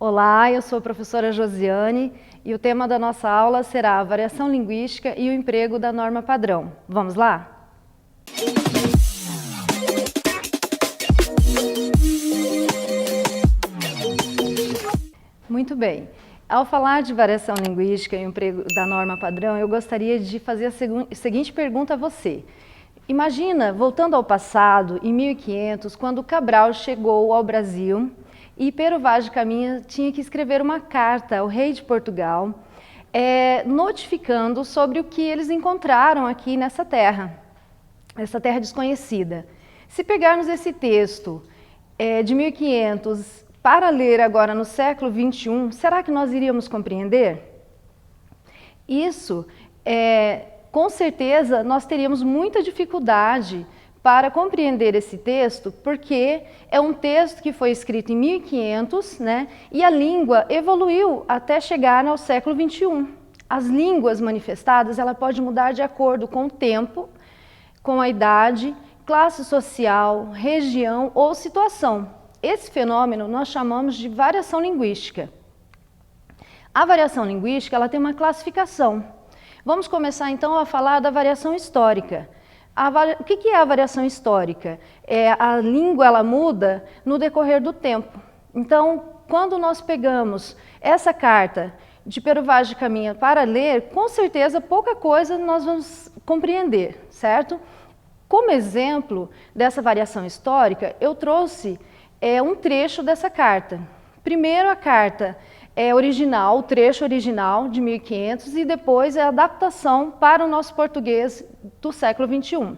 Olá, eu sou a professora Josiane e o tema da nossa aula será a variação linguística e o emprego da norma padrão. Vamos lá? Muito bem. Ao falar de variação linguística e o emprego da norma padrão, eu gostaria de fazer a seguinte pergunta a você. Imagina, voltando ao passado, em 1500, quando Cabral chegou ao Brasil e Pero Vaz de Caminha tinha que escrever uma carta ao rei de Portugal, notificando sobre o que eles encontraram aqui nessa terra desconhecida. Se pegarmos esse texto de 1500 para ler agora no século XXI, será que nós iríamos compreender? Isso com certeza nós teríamos muita dificuldade para compreender esse texto, porque é um texto que foi escrito em 1500, né, e a língua evoluiu até chegar ao século XXI. As línguas manifestadas, ela pode mudar de acordo com o tempo, com a idade, classe social, região ou situação. Esse fenômeno nós chamamos de variação linguística. A variação linguística, ela tem uma classificação. Vamos começar então a falar da variação histórica. O que é a variação histórica? A língua ela muda no decorrer do tempo. Então, quando nós pegamos essa carta de Pero Vaz de Caminha para ler, com certeza pouca coisa nós vamos compreender, certo? Como exemplo dessa variação histórica, eu trouxe um trecho dessa carta. Primeiro a carta original, o trecho original de 1500 e depois a adaptação para o nosso português do século XXI.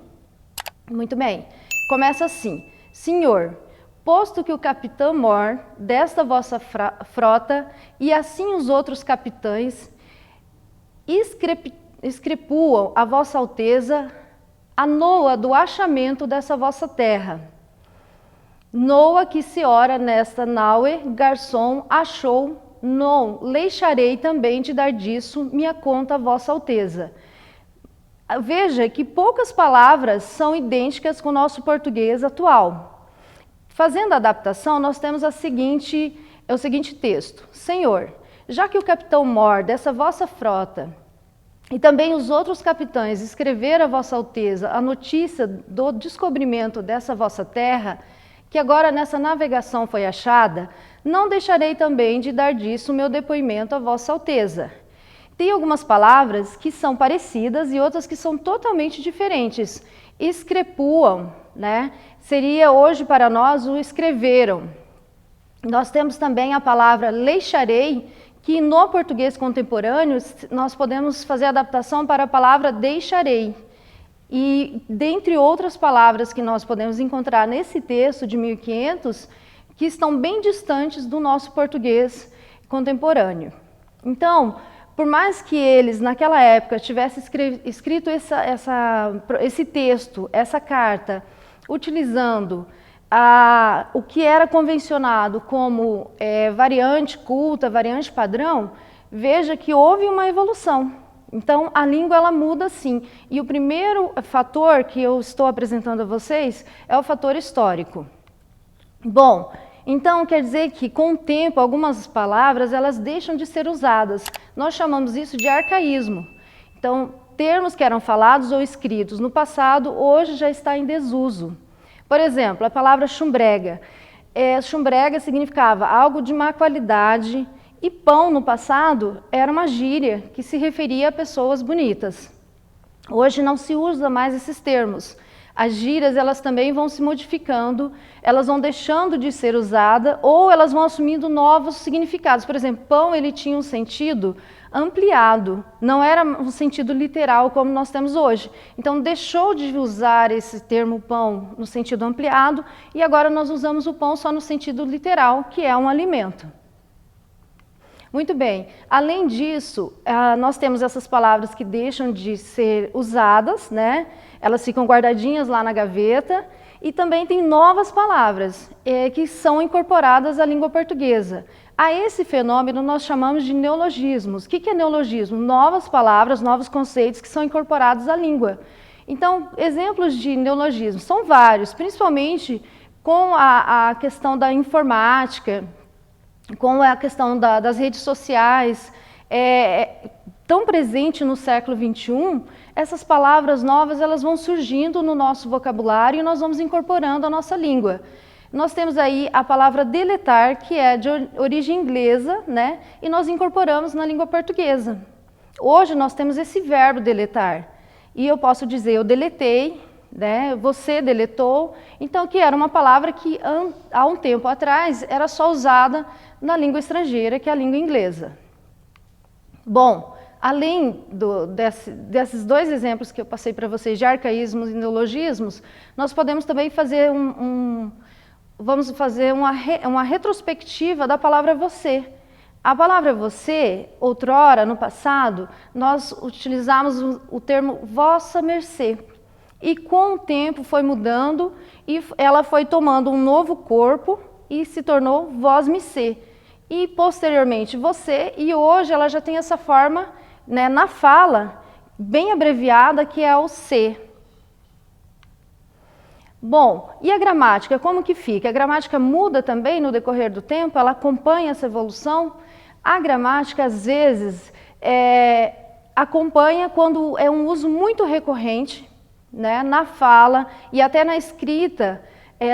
Muito bem, começa assim. Senhor, posto que o capitão mor desta vossa frota e assim os outros capitães escrepuam a vossa alteza a noa do achamento dessa vossa terra. Noa que se ora nesta naue, garçom achou, não deixarei também de dar disso minha conta a vossa alteza. Veja que poucas palavras são idênticas com o nosso português atual. Fazendo a adaptação, nós temos o seguinte texto. Senhor, já que o capitão mor dessa vossa frota e também os outros capitães escreveram a vossa alteza a notícia do descobrimento dessa vossa terra, que agora nessa navegação foi achada, não deixarei também de dar disso o meu depoimento a vossa alteza. Tem algumas palavras que são parecidas e outras que são totalmente diferentes. Escrepuam, né? Seria hoje para nós o escreveram. Nós temos também a palavra deixarei, que no português contemporâneo nós podemos fazer a adaptação para a palavra deixarei. E dentre outras palavras que nós podemos encontrar nesse texto de 1500, que estão bem distantes do nosso português contemporâneo. Então, por mais que eles naquela época tivessem escrito esse texto, essa carta, utilizando o que era convencionado como variante culta, variante padrão, veja que houve uma evolução. Então, a língua ela muda sim. E o primeiro fator que eu estou apresentando a vocês é o fator histórico. Bom, então quer dizer que com o tempo algumas palavras elas deixam de ser usadas. Nós chamamos isso de arcaísmo. Então, termos que eram falados ou escritos no passado, hoje já está em desuso. Por exemplo, a palavra chumbrega. Chumbrega significava algo de má qualidade, e pão, no passado, era uma gíria que se referia a pessoas bonitas. Hoje não se usa mais esses termos. As gírias, elas também vão se modificando, elas vão deixando de ser usadas ou elas vão assumindo novos significados. Por exemplo, pão, ele tinha um sentido ampliado, não era um sentido literal como nós temos hoje. Então, deixou de usar esse termo pão no sentido ampliado e agora nós usamos o pão só no sentido literal, que é um alimento. Muito bem, além disso, nós temos essas palavras que deixam de ser usadas, né? Elas ficam guardadinhas lá na gaveta, e também tem novas palavras que são incorporadas à língua portuguesa. A esse fenômeno nós chamamos de neologismos. O que é neologismo? Novas palavras, novos conceitos que são incorporados à língua. Então, exemplos de neologismos são vários, principalmente com a questão da informática, com a questão das redes sociais, tão presente no século XXI, essas palavras novas elas vão surgindo no nosso vocabulário e nós vamos incorporando a nossa língua. Nós temos aí a palavra deletar, que é de origem inglesa, né? E nós incorporamos na língua portuguesa. Hoje nós temos esse verbo deletar. E eu posso dizer, eu deletei, né? Você deletou. Então, que era uma palavra que há um tempo atrás era só usada na língua estrangeira, que é a língua inglesa. Bom, além desses dois exemplos que eu passei para vocês de arcaísmos e neologismos, nós podemos também fazer vamos fazer uma retrospectiva da palavra você. A palavra você, outrora, no passado, nós utilizamos o termo vossa mercê. E com o tempo foi mudando e ela foi tomando um novo corpo e se tornou vós-me-cê. E posteriormente você, e hoje ela já tem essa forma, né, na fala, bem abreviada, que é o se. Bom, e a gramática, como que fica? A gramática muda também no decorrer do tempo, ela acompanha essa evolução. A gramática, às vezes, acompanha quando é um uso muito recorrente, né, na fala e até na escrita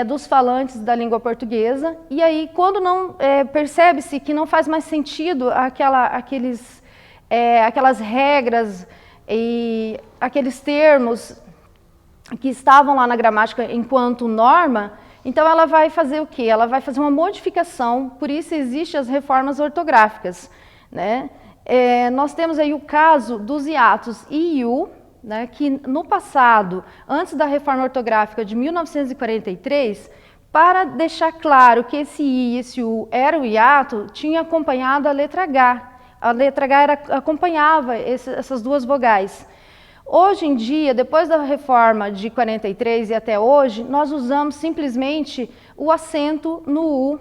dos falantes da língua portuguesa. E aí, quando não percebe-se que não faz mais sentido aquelas regras e aqueles termos que estavam lá na gramática enquanto norma, então ela vai fazer o quê? Ela vai fazer uma modificação, por isso existem as reformas ortográficas, né? Nós temos aí o caso dos hiatos i e u, né, que no passado, antes da reforma ortográfica de 1943, para deixar claro que esse i e esse u era o hiato, tinha acompanhado a letra H. A letra H acompanhava essas duas vogais. Hoje em dia, depois da reforma de 43 e até hoje, nós usamos simplesmente o acento no U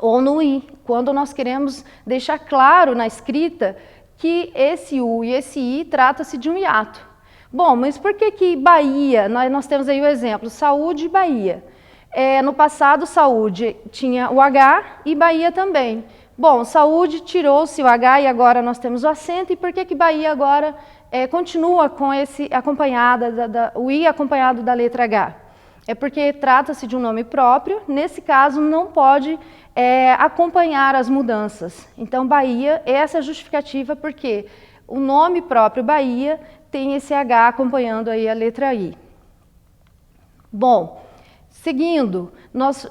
ou no I, quando nós queremos deixar claro na escrita que esse U e esse I trata-se de um hiato. Bom, mas por que Bahia? Nós temos aí o exemplo, Saúde e Bahia. No passado, Saúde tinha o H e Bahia também. Bom, Saúde tirou-se o H e agora nós temos o acento, e por que Bahia agora continua com esse o I acompanhado da letra H? É porque trata-se de um nome próprio, nesse caso não pode acompanhar as mudanças. Então, Bahia, essa é a justificativa, porque o nome próprio Bahia tem esse H acompanhando aí a letra I. Bom, seguindo,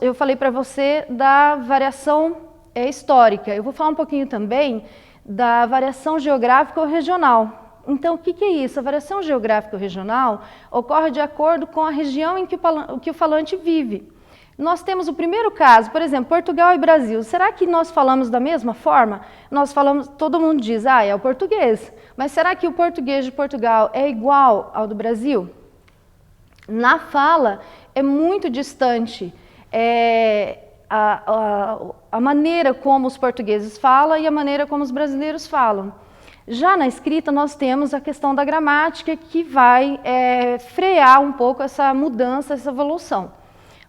eu falei para você da variação histórica. Eu vou falar um pouquinho também da variação geográfica ou regional. Então, o que é isso? A variação geográfica ou regional ocorre de acordo com a região em que o falante vive. Nós temos o primeiro caso, por exemplo, Portugal e Brasil. Será que nós falamos da mesma forma? Nós falamos, todo mundo diz, é o português. Mas será que o português de Portugal é igual ao do Brasil? Na fala, é muito distante a maneira como os portugueses falam e a maneira como os brasileiros falam. Já na escrita, nós temos a questão da gramática, que vai frear um pouco essa mudança, essa evolução.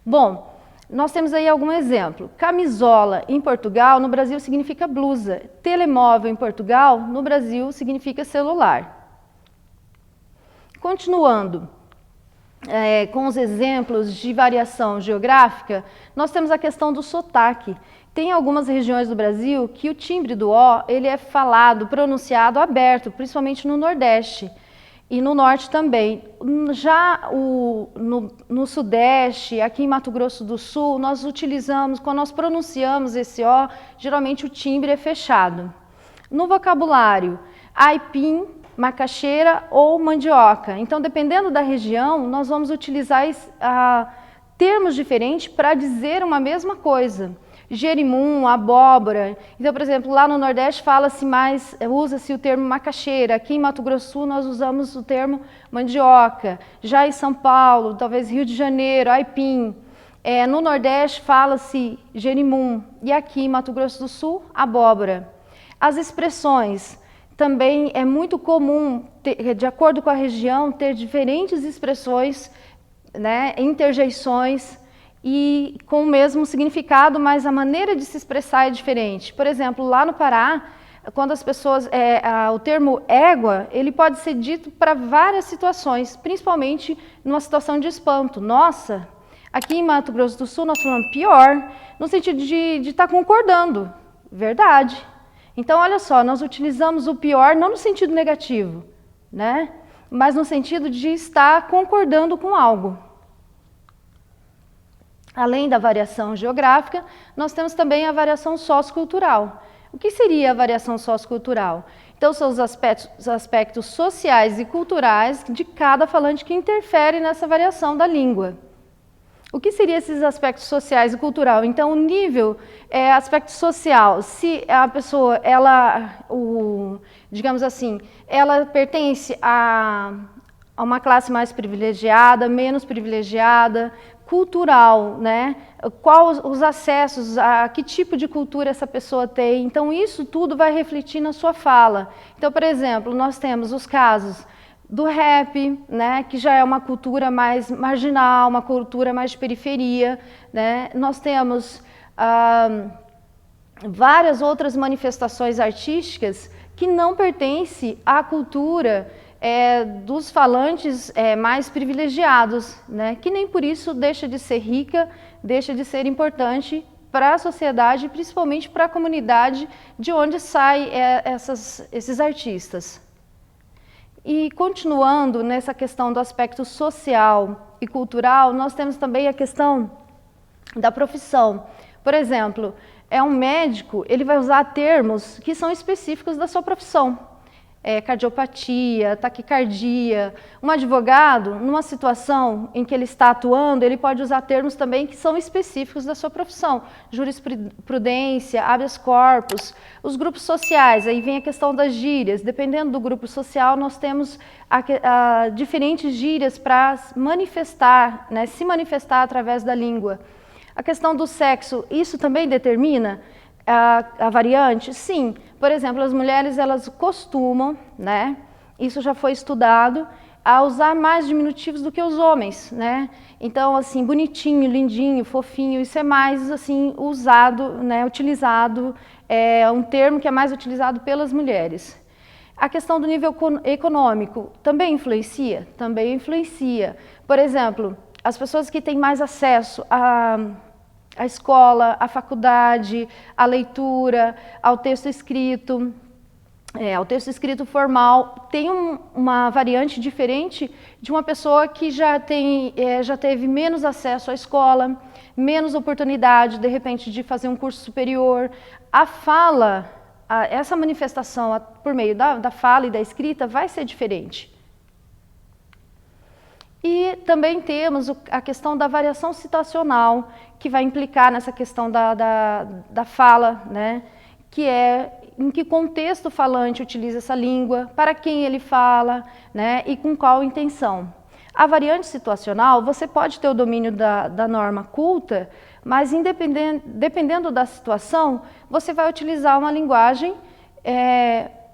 Bom, nós temos aí algum exemplo. Camisola em Portugal, no Brasil significa blusa. Telemóvel em Portugal, no Brasil significa celular. Continuando com os exemplos de variação geográfica, nós temos a questão do sotaque. Tem algumas regiões do Brasil que o timbre do O ele é falado, pronunciado aberto, principalmente no Nordeste e no Norte também. Já no Sudeste, aqui em Mato Grosso do Sul, nós utilizamos, quando nós pronunciamos esse O, geralmente o timbre é fechado. No vocabulário, aipim, macaxeira ou mandioca. Então, dependendo da região, nós vamos utilizar termos diferentes para dizer uma mesma coisa. Jerimum, abóbora. Então, por exemplo, lá no Nordeste usa-se o termo macaxeira. Aqui em Mato Grosso do Sul nós usamos o termo mandioca. Já em São Paulo, talvez Rio de Janeiro, aipim. No Nordeste fala-se jerimum. E aqui em Mato Grosso do Sul, abóbora. As expressões. Também é muito comum, de acordo com a região, ter diferentes expressões, né, interjeições. e com o mesmo significado, mas a maneira de se expressar é diferente. Por exemplo, lá no Pará, quando as pessoas, o termo égua, ele pode ser dito para várias situações, principalmente numa situação de espanto. Nossa, aqui em Mato Grosso do Sul nós falamos pior, no sentido de estar concordando, verdade. Então, olha só, nós utilizamos o pior não no sentido negativo, né? Mas no sentido de estar concordando com algo. Além da variação geográfica, nós temos também a variação sociocultural. O que seria a variação sociocultural? Então, são os aspectos sociais e culturais de cada falante que interferem nessa variação da língua. O que seriam esses aspectos sociais e cultural? Então, o nível aspecto social, se a pessoa, digamos assim, ela pertence a uma classe mais privilegiada, menos privilegiada, cultural, né? Quais os acessos, a que tipo de cultura essa pessoa tem. Então, isso tudo vai refletir na sua fala. Então, por exemplo, nós temos os casos do rap, né, que já é uma cultura mais marginal, uma cultura mais de periferia, né? Nós temos várias outras manifestações artísticas que não pertencem à cultura dos falantes mais privilegiados, né? Que nem por isso deixa de ser rica, deixa de ser importante para a sociedade, principalmente para a comunidade de onde saem esses artistas. E continuando nessa questão do aspecto social e cultural, nós temos também a questão da profissão. Por exemplo, um médico, ele vai usar termos que são específicos da sua profissão. Cardiopatia, taquicardia. Um advogado, numa situação em que ele está atuando, ele pode usar termos também que são específicos da sua profissão. Jurisprudência, habeas corpus, os grupos sociais, aí vem a questão das gírias. Dependendo do grupo social, nós temos diferentes gírias para manifestar, né, se manifestar através da língua. A questão do sexo, isso também determina a variante? Sim. Por exemplo, as mulheres, elas costumam, né, isso já foi estudado, a usar mais diminutivos do que os homens, né? Então, assim, bonitinho, lindinho, fofinho, isso é mais, assim, usado, né, utilizado, é um termo que é mais utilizado pelas mulheres. A questão do nível econômico também influencia? Também influencia. Por exemplo, as pessoas que têm mais acesso a escola, a faculdade, a leitura, ao texto escrito formal, tem uma variante diferente de uma pessoa que já teve menos acesso à escola, menos oportunidade, de repente, de fazer um curso superior. A fala, essa manifestação por meio da fala e da escrita vai ser diferente. E também temos a questão da variação citacional, que vai implicar nessa questão da fala, né? Que é em que contexto o falante utiliza essa língua, para quem ele fala, né? E com qual intenção. A variante situacional, você pode ter o domínio da norma culta, mas dependendo da situação, você vai utilizar uma linguagem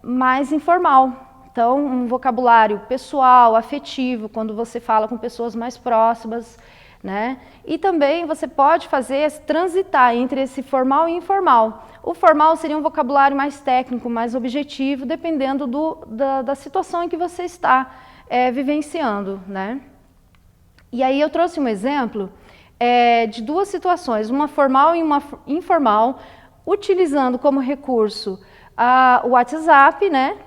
mais informal. Então, um vocabulário pessoal, afetivo, quando você fala com pessoas mais próximas, né? E também você pode transitar entre esse formal e informal. O formal seria um vocabulário mais técnico, mais objetivo, dependendo da situação em que você está vivenciando, né? E aí eu trouxe um exemplo de duas situações, uma formal e uma informal, utilizando como recurso o WhatsApp, né?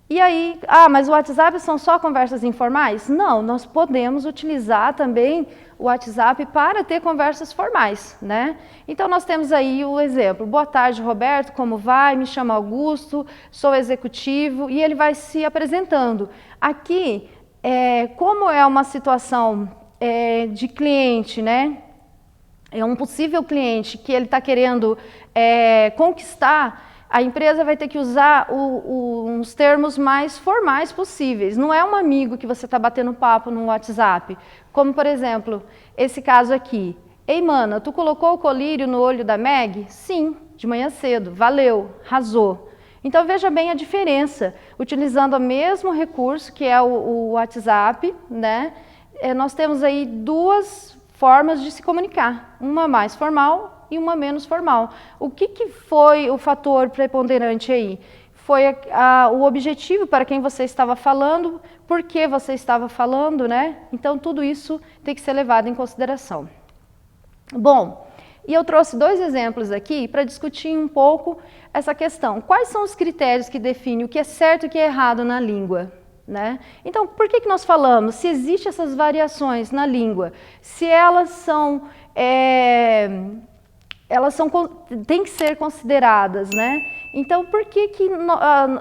E aí, mas o WhatsApp são só conversas informais? Não, nós podemos utilizar também o WhatsApp para ter conversas formais, né? Então, nós temos aí o exemplo. Boa tarde, Roberto, como vai? Me chamo Augusto, sou executivo, e ele vai se apresentando. Aqui, como é uma situação de cliente, né? É um possível cliente que ele está querendo conquistar, a empresa vai ter que usar uns termos mais formais possíveis. Não é um amigo que você está batendo papo no WhatsApp. Como, por exemplo, esse caso aqui. Ei, mana, tu colocou o colírio no olho da Meg? Sim, de manhã cedo. Valeu, arrasou. Então, veja bem a diferença. Utilizando o mesmo recurso, que é o WhatsApp, né? Nós temos aí duas formas de se comunicar, uma mais formal e uma menos formal. O que foi o fator preponderante aí? Foi o objetivo para quem você estava falando, por que você estava falando, né? Então, tudo isso tem que ser levado em consideração. Bom, e eu trouxe 2 exemplos aqui para discutir um pouco essa questão. Quais são os critérios que definem o que é certo e o que é errado na língua? Né? Então, por que nós falamos? Se existem essas variações na língua, se têm que ser consideradas, né? Então, por que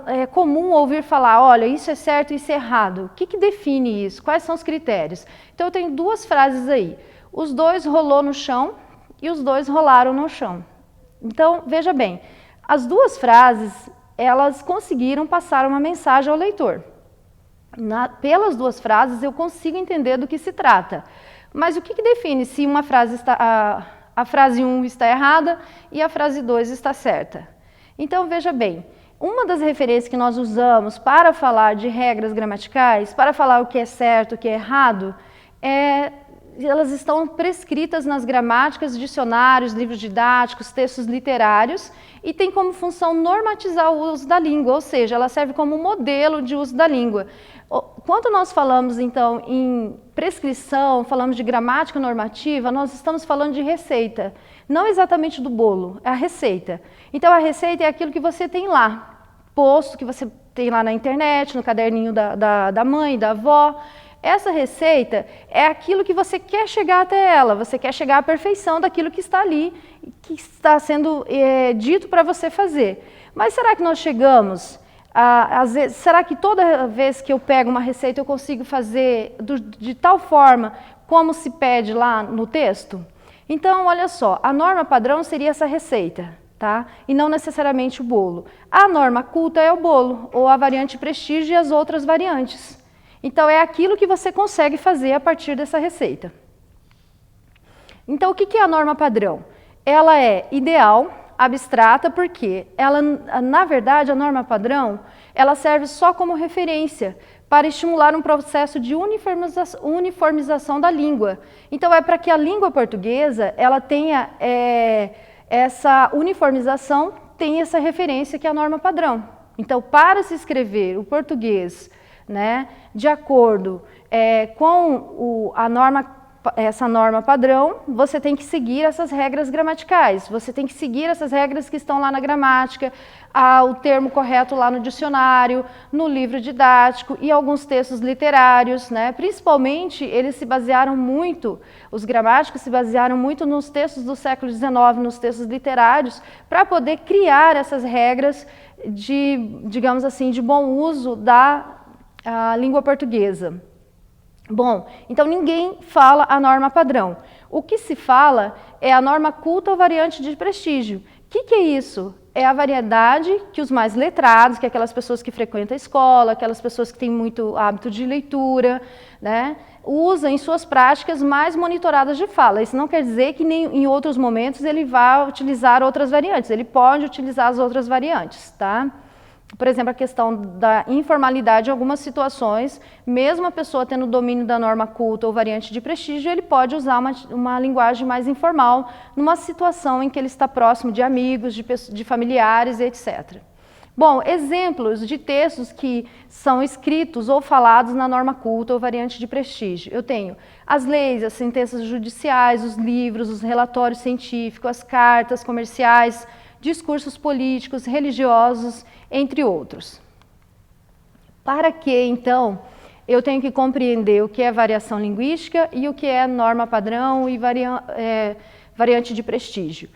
é comum ouvir falar, olha, isso é certo, isso é errado? O que define isso? Quais são os critérios? Então, eu tenho 2 frases aí. Os 2 rolou no chão e os 2 rolaram no chão. Então, veja bem, as 2 frases, elas conseguiram passar uma mensagem ao leitor. Pelas 2 frases, eu consigo entender do que se trata. Mas o que define se uma frase a frase 1 está errada e a frase 2 está certa? Então, veja bem, uma das referências que nós usamos para falar de regras gramaticais, para falar o que é certo, o que é errado, elas estão prescritas nas gramáticas, dicionários, livros didáticos, textos literários e tem como função normatizar o uso da língua, ou seja, ela serve como modelo de uso da língua. Quando nós falamos, então, em prescrição, falamos de gramática normativa, nós estamos falando de receita, não exatamente do bolo, é a receita. Então, a receita é aquilo que você tem lá, posto, que você tem lá na internet, no caderninho da mãe, da avó. Essa receita é aquilo que você quer chegar até ela, você quer chegar à perfeição daquilo que está ali, que está sendo dito para você fazer. Mas será que nós chegamos, às vezes, será que toda vez que eu pego uma receita eu consigo fazer de tal forma como se pede lá no texto? Então, olha só, a norma padrão seria essa receita, tá? E não necessariamente o bolo. A norma culta é o bolo, ou a variante prestígio e as outras variantes. Então, é aquilo que você consegue fazer a partir dessa receita. Então, o que é a norma padrão? Ela é ideal, abstrata, porque ela, na verdade, a norma padrão, ela serve só como referência para estimular um processo de uniformização da língua. Então, é para que a língua portuguesa ela tenha essa uniformização, tenha essa referência que é a norma padrão. Então, para se escrever o português, né, de acordo com essa norma padrão, você tem que seguir essas regras gramaticais, você tem que seguir essas regras que estão lá na gramática, o termo correto lá no dicionário, no livro didático e alguns textos literários, né? Principalmente, eles se basearam muito, os gramáticos se basearam muito nos textos do século XIX, nos textos literários, para poder criar essas regras digamos assim, de bom uso a língua portuguesa. Bom, então ninguém fala a norma padrão. O que se fala é a norma culta ou variante de prestígio. O que é isso? É a variedade que os mais letrados, que é aquelas pessoas que frequentam a escola, aquelas pessoas que têm muito hábito de leitura, né, usam em suas práticas mais monitoradas de fala. Isso não quer dizer que em outros momentos ele vá utilizar outras variantes, ele pode utilizar as outras variantes, tá? Por exemplo, a questão da informalidade em algumas situações, mesmo a pessoa tendo domínio da norma culta ou variante de prestígio, ele pode usar uma linguagem mais informal numa situação em que ele está próximo de amigos, de familiares, etc. Bom, exemplos de textos que são escritos ou falados na norma culta ou variante de prestígio. Eu tenho as leis, as sentenças judiciais, os livros, os relatórios científicos, as cartas comerciais, discursos políticos, religiosos, entre outros. Para que, então, eu tenho que compreender o que é variação linguística e o que é norma padrão e variante de prestígio.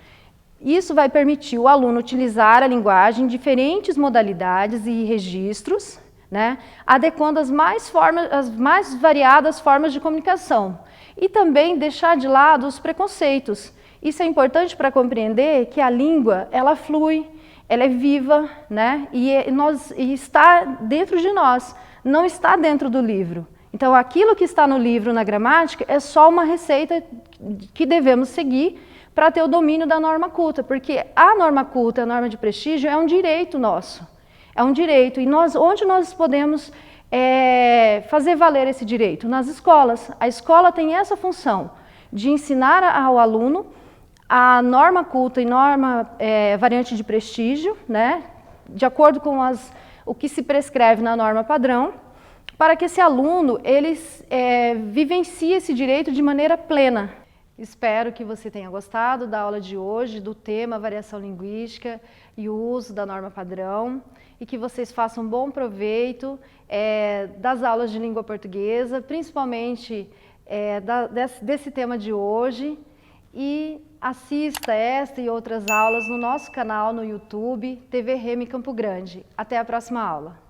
Isso vai permitir o aluno utilizar a linguagem em diferentes modalidades e registros, né, adequando as mais variadas formas de comunicação e também deixar de lado os preconceitos. Isso é importante para compreender que a língua, ela flui, ela é viva, né? E está dentro de nós, não está dentro do livro. Então, aquilo que está no livro, na gramática, é só uma receita que devemos seguir para ter o domínio da norma culta, porque a norma culta, a norma de prestígio, é um direito nosso. É um direito. E onde nós podemos fazer valer esse direito? Nas escolas. A escola tem essa função de ensinar ao aluno a norma culta e norma variante de prestígio, né, de acordo com o que se prescreve na norma padrão, para que esse aluno vivencie esse direito de maneira plena. Espero que você tenha gostado da aula de hoje, do tema variação linguística e o uso da norma padrão, e que vocês façam bom proveito das aulas de língua portuguesa, principalmente desse tema de hoje, e assista esta e outras aulas no nosso canal no YouTube, TV Remy Campo Grande. Até a próxima aula!